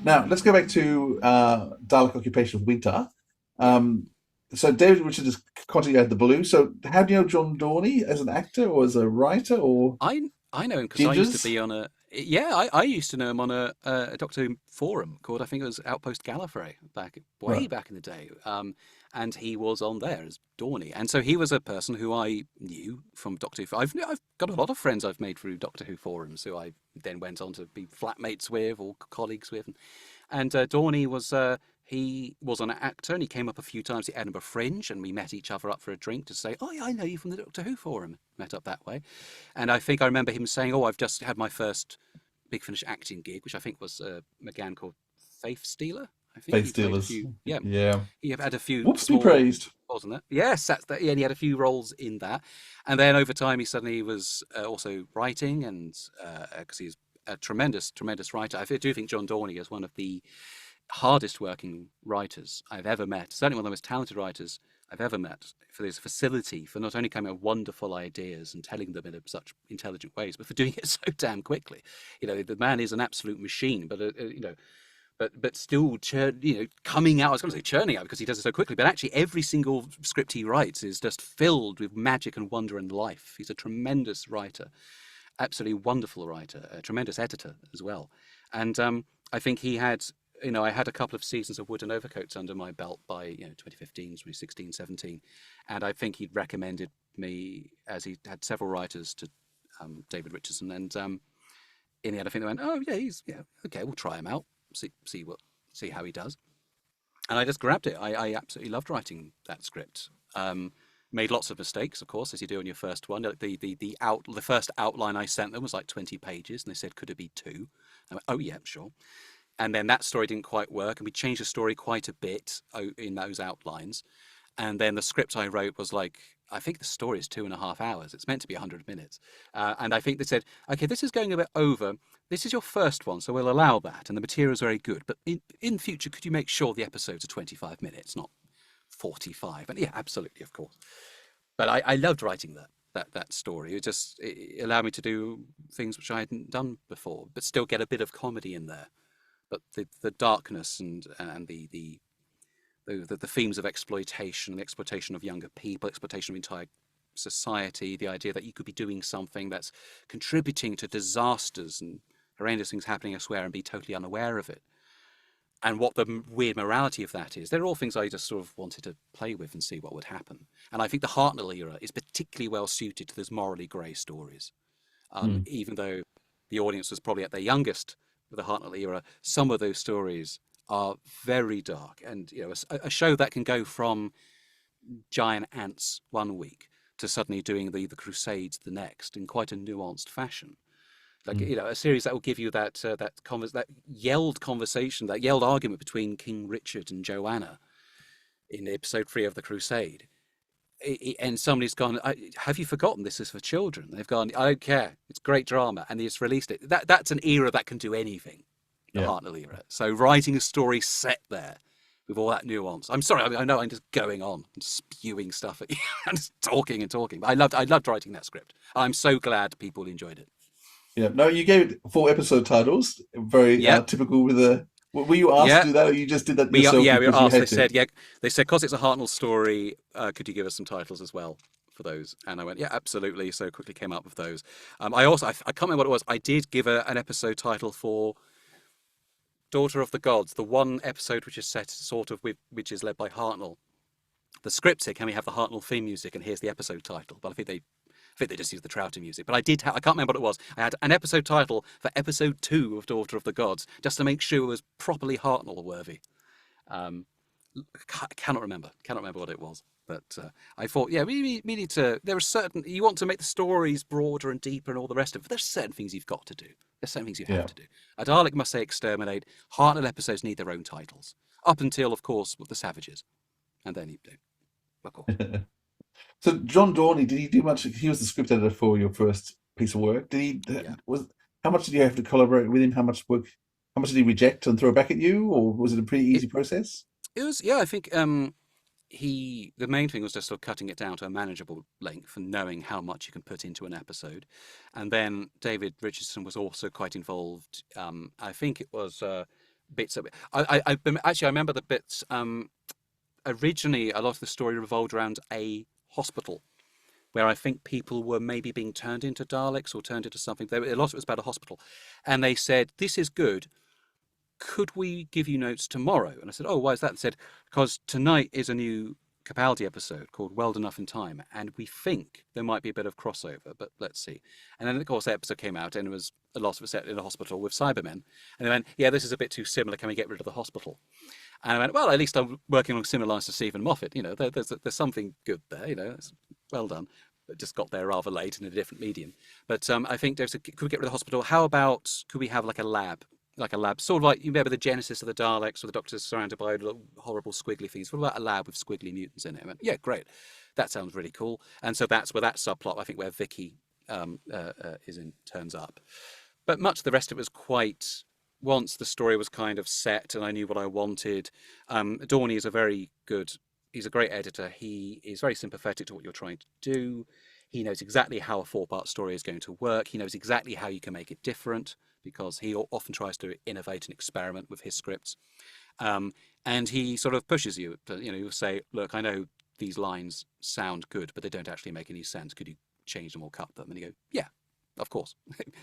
Now let's go back to Dalek Occupation of Winter. Yeah. Um, so David Richards is continuing the blue. So how do you know John Dorney as an actor or as a writer or I know him because I used to Gingers? be on a yeah I used to know him on a Doctor Who forum called I think it was Outpost Gallifrey back way Right. back in the day, and he was on there as Dorney, and so he was a person who I knew from Doctor Who. I've got a lot of friends I've made through Doctor Who forums who I then went on to be flatmates with or colleagues with, and Dorney was he was an actor and he came up a few times at Edinburgh Fringe and we met each other up for a drink to say, oh yeah, I know you from the Doctor Who forum. Met up that way, and I think I remember him saying, "Oh, I've just had my first Big Finish acting gig, which I think was McGann called Faith Stealer. I think Faith he played a Stealers. few. Yeah, Yeah. he had a few Whoops, be small, praised. wasn't it? Yes, that's that. Yeah, and he had a few roles in that, and then over time he suddenly was also writing, and because he's a tremendous writer. I do think John Dorney is one of the hardest working writers I've ever met. Certainly one of the most talented writers I've ever met for this facility for not only coming up with wonderful ideas and telling them in such intelligent ways, but for doing it so damn quickly. You know, the man is an absolute machine, but but still, coming out. I was going to say churning out because he does it so quickly, but actually, every single script he writes is just filled with magic and wonder and life. He's a tremendous writer, absolutely wonderful writer, a tremendous editor as well. And I think he had, I had a couple of seasons of Wooden Overcoats under my belt by 2015, 2016, 17, and I think he'd recommended me as he had several writers to David Richardson, and in the end, I think they went, oh yeah, he's yeah okay, we'll try him out, see how he does, and I just grabbed it. I absolutely loved writing that script. Made lots of mistakes, of course, as you do on your first one. The first outline I sent them was like 20 pages, and they said, "Could it be two?" I went, "Oh yeah, sure." And then that story didn't quite work, and we changed the story quite a bit in those outlines. And then the script I wrote was like, I think the story is 2.5 hours. It's meant to be 100 minutes. And I think they said, okay, this is going a bit over. This is your first one, so we'll allow that. And the material is very good. But in future, could you make sure the episodes are 25 minutes, not 45? And yeah, absolutely, of course. But I loved writing that story. It allowed me to do things which I hadn't done before, but still get a bit of comedy in there. But the darkness and the themes of exploitation, the exploitation of younger people, exploitation of entire society, the idea that you could be doing something that's contributing to disasters and horrendous things happening elsewhere and be totally unaware of it. And what the weird morality of that is, they're all things I just sort of wanted to play with and see what would happen. And I think the Hartnell era is particularly well suited to those morally grey stories. Hmm. Even though the audience was probably at their youngest with the Hartnell era, some of those stories are very dark. And a show that can go from giant ants one week to suddenly doing the Crusades the next in quite a nuanced fashion. Like Hmm. a series that will give you that yelled conversation, that yelled argument between King Richard and Joanna in episode 3 of the Crusade, and somebody's gone, have you forgotten this is for children? They've gone, I don't care, it's great drama, and they just released it. That's an era that can do anything, the Yeah. Hartnell era. So writing a story set there with all that nuance. I'm sorry, I know I'm just going on and spewing stuff at you and just talking and talking, but I loved writing that script. I'm so glad people enjoyed it. Yeah. No, you gave it four episode titles. Very Yep. typical with the. Were you asked to Yeah. do that, or you just did that We yourself yeah, we were because you asked. They had to? said, yeah, they said because it's a Hartnell story, could you give us some titles as well for those? And I went, yeah, absolutely. So quickly came up with those. I can't remember what it was. I did give an episode title for Daughter of the Gods, the one episode which is set sort of which is led by Hartnell. The script said, can we have the Hartnell theme music? And here's the episode title. But I think they just used the Troughton music. But I can't remember what it was. I had an episode title for episode 2 of Daughter of the Gods just to make sure it was properly Hartnell worthy. Um, cannot remember what it was, but I thought, yeah, we need to. There are certain you want to make the stories broader and deeper and all the rest of it. But there's certain things you've got to do. There's certain things you have Yeah. to do. A Dalek must say exterminate. Hartnell episodes need their own titles, up until, of course, with the Savages, and then you do, of course. So John Dorney, did he do much? He was the script editor for your first piece of work. Did he Yeah, was how much did you have to collaborate with him? How much work? How much did he reject and throw back at you, or was it a pretty it easy process? it was. Yeah, I think the main thing was just sort of cutting it down to a manageable length and knowing how much you can put into an episode. And then David Richardson was also quite involved. I think it was bits of it. Actually, I remember the bits. Originally, a lot of the story revolved around a hospital where I think people were maybe being turned into Daleks or turned into something. A lot of it was about a hospital, and they said, "This is good. Could we give you notes tomorrow?" And I said, "Oh, why is that?" They said, "Because tonight is a new Capaldi episode called Well Enough in Time, and we think there might be a bit of crossover, but let's see." And then, of course, the episode came out, and it was a lot of it set in a hospital with Cybermen. And they went, "Yeah, this is a bit too similar. Can we get rid of the hospital?" And I went, "Well, at least I'm working along similar lines to Stephen Moffat. There's something good there. It's well done. But just got there rather late in a different medium." But I think there's could we get rid of the hospital? How about could we have like a lab? Like a lab, sort of like you remember the genesis of the Daleks, or the Doctor's surrounded by little horrible squiggly things. What about a lab with squiggly mutants in it? I went, yeah, great. That sounds really cool. And so that's where that subplot, I think, where Vicky turns up. But much of the rest of it was quite. Once the story was kind of set and I knew what I wanted. Dorney is a very good. He's a great editor. He is very sympathetic to what you're trying to do. He knows exactly how a 4-part story is going to work. He knows exactly how you can make it different, because he often tries to innovate and experiment with his scripts. And he sort of pushes you. He'll say, "Look, I know these lines sound good, but they don't actually make any sense. Could you change them or cut them?" And you go, "Yeah, of course,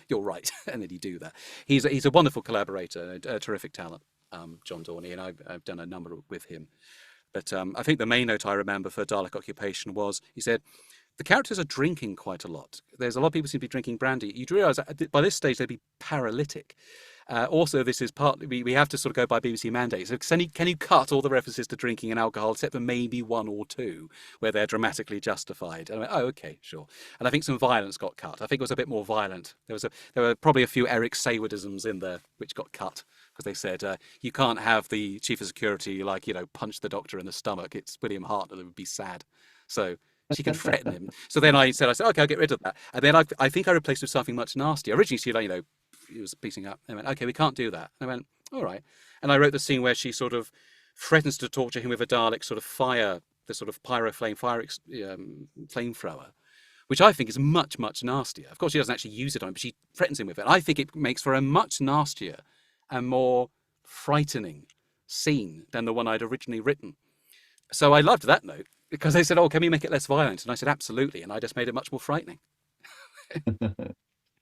you're right." And then you do that. He's a wonderful collaborator, a terrific talent, John Dorney, and I've done a number with him. But I think the main note I remember for Dalek Occupation was, he said, the characters are drinking quite a lot. There's a lot of people seem to be drinking brandy. You do realise that by this stage they'd be paralytic. Also, this is partly, we have to sort of go by BBC mandate. So can you cut all the references to drinking and alcohol, except for maybe one or two where they're dramatically justified? And I went, oh, okay, sure. And I think some violence got cut. I think it was a bit more violent. There were probably a few Eric Saywardisms in there which got cut, because they said you can't have the chief of security punch the Doctor in the stomach. It's William Hart, and it would be sad. So she can threaten him. So then I said, okay, I'll get rid of that. And then I think I replaced it with something much nastier. Originally, she he was piecing up. And I went, okay, we can't do that. And I went, all right. And I wrote the scene where she sort of threatens to torture him with a Dalek sort of fire, the sort of flamethrower, which I think is much, much nastier. Of course, she doesn't actually use it on him, but she threatens him with it. I think it makes for a much nastier and more frightening scene than the one I'd originally written. So I loved that note, because they said, oh, can we make it less violent? And I said, absolutely. And I just made it much more frightening.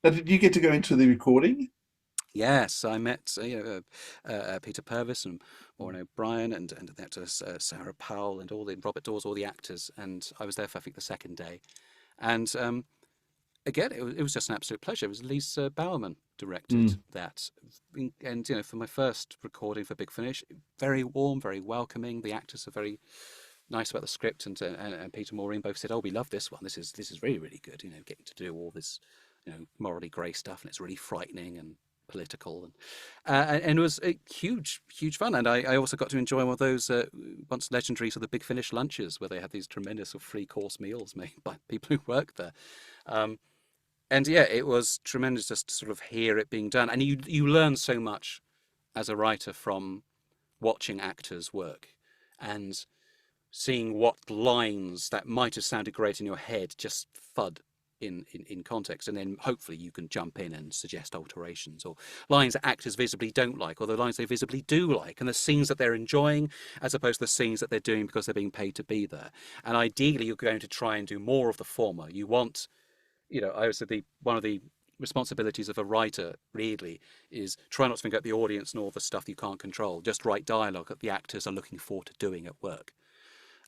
Now, did you get to go into the recording? Yes, I met Peter Purvis and Maureen O'Brien and the actors Sarah Powell and Robert Dawes, all the actors. And I was there for, I think, the second day. And again, it was just an absolute pleasure. It was Lisa Bowerman directed that. And, for my first recording for Big Finish, very warm, very welcoming. The actors are very nice about the script, and Peter and Maureen both said, "Oh, we love this one. This is really, really good. Getting to do all this, morally grey stuff, and it's really frightening and political, and it was a huge, huge fun. And I also got to enjoy one of those once legendary sort of Big Finish lunches, where they had these tremendous sort of 3-course meals made by people who worked there. And yeah, it was tremendous just to sort of hear it being done, and you learn so much as a writer from watching actors work and seeing what lines that might have sounded great in your head just thud in context, and then hopefully you can jump in and suggest alterations, or lines that actors visibly don't like, or the lines they visibly do like, and the scenes that they're enjoying as opposed to the scenes that they're doing because they're being paid to be there. And ideally you're going to try and do more of the former. You want, I would say one of the responsibilities of a writer really is try not to think about the audience and all the stuff you can't control. Just write dialogue that the actors are looking forward to doing at work.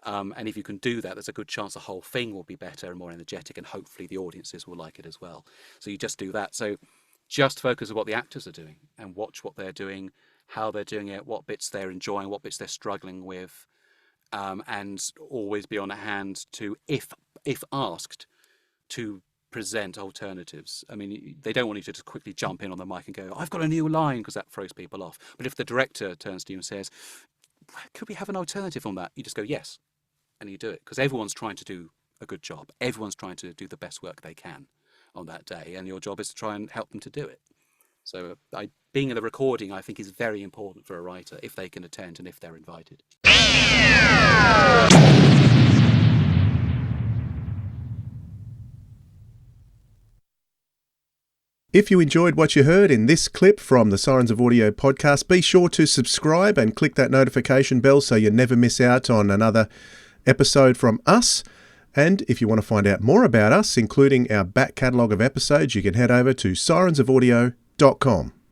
And if you can do that, there's a good chance the whole thing will be better and more energetic, and hopefully the audiences will like it as well. So you just do that. So just focus on what the actors are doing and watch what they're doing, how they're doing it, what bits they're enjoying, what bits they're struggling with, and always be on hand to, if asked, to present alternatives. I mean, they don't want you to just quickly jump in on the mic and go, I've got a new line, because that throws people off. But if the director turns to you and says, could we have an alternative on that? You just go, yes. And you do it, because everyone's trying to do a good job. Everyone's trying to do the best work they can on that day, and your job is to try and help them to do it. So being in the recording, I think, is very important for a writer, if they can attend and if they're invited. If you enjoyed what you heard in this clip from the Sirens of Audio podcast, be sure to subscribe and click that notification bell so you never miss out on another episode from us. And if you want to find out more about us, including our back catalogue of episodes, you can head over to sirensofaudio.com.